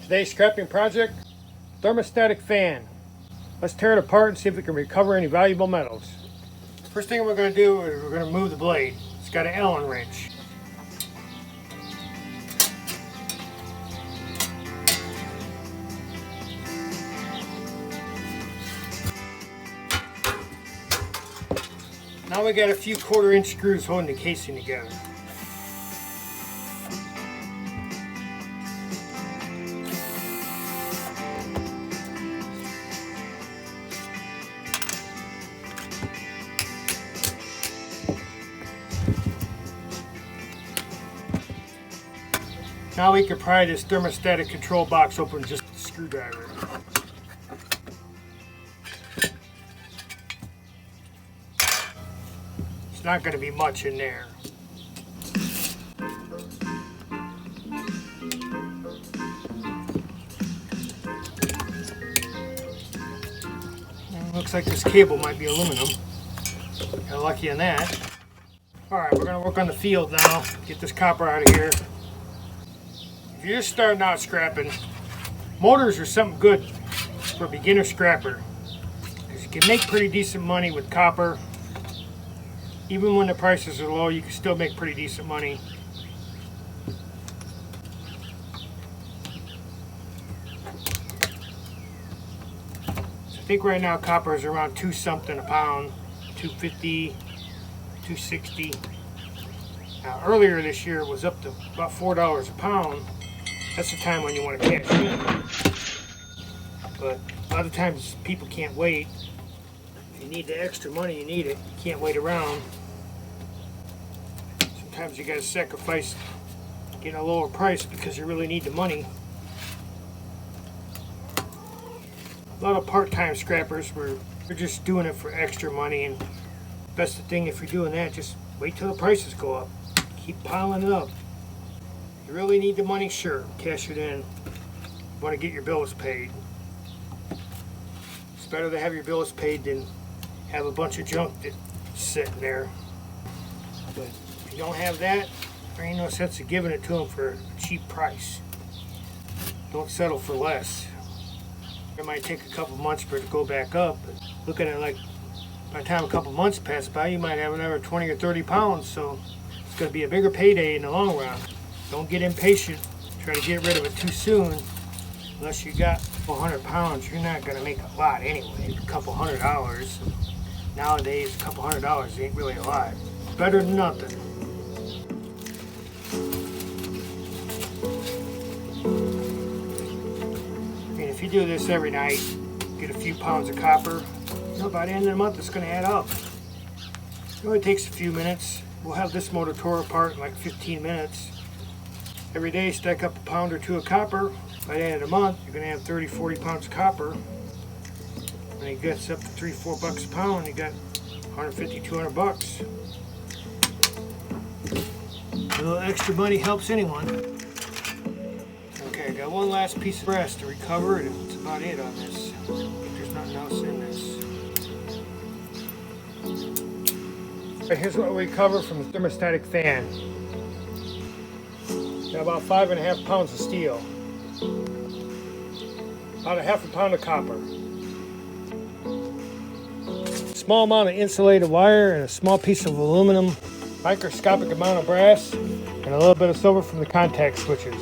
Today's scrapping project, thermostatic fan. Let's tear it apart and see if we can recover any valuable metals. First thing we're going to do is we're going to move the blade. It's got an Allen wrench. Now we got a few 1/4 inch screws holding the casing together. Now we can pry this thermostatic control box open with just a screwdriver. It's not going to be much in there. Looks like this cable might be aluminum. Got lucky on that. Alright, we're going to work on the field now. Get this copper out of here. If you're just starting out scrapping, motors are something good for a beginner scrapper. Because you can make pretty decent money with copper. Even when the prices are low, you can still make pretty decent money. So I think right now copper is around 2 something a pound, 250, 260. Now earlier this year it was up to about $4 a pound. That's the time when you want to cash in. But a lot of times people can't wait. If you need the extra money, you need it. You can't wait around. Sometimes you got to sacrifice getting a lower price because you really need the money. A lot of part-time scrappers they're just doing it for extra money, and that's the thing. If you're doing that, just wait till the prices go up. Keep piling it up. You really need the money, sure, cash it in. You want to get your bills paid. It's better to have your bills paid than have a bunch of junk that's sitting there. But if you don't have that, there ain't no sense of giving it to them for a cheap price. Don't settle for less. It might take a couple months for it to go back up, but looking at it like by the time a couple months pass by, you might have another 20 or 30 pounds, so it's going to be a bigger payday in the long run. Don't get impatient, try to get rid of it too soon. Unless you got 400 pounds, you're not going to make a lot anyway, a couple $100. Nowadays, a couple $100 ain't really a lot. Better than nothing. I mean, if you do this every night, get a few pounds of copper, you know, by the end of the month it's going to add up. It only takes a few minutes. We'll have this motor tore apart in like 15 minutes. Every day stack up a pound or two of copper. By the end of the month, you're going to have 30, 40 pounds of copper. When it gets up to $3, $4 a pound, you got 150, 200 bucks. A little extra money helps anyone. Okay, I got one last piece of brass to recover, and that's about it on this. There's nothing else in this. Here's what we recovered from the thermostatic fan. Got about 5.5 pounds of steel. About a half a pound of copper. Small amount of insulated wire and a small piece of aluminum. Microscopic amount of brass and a little bit of silver from the contact switches.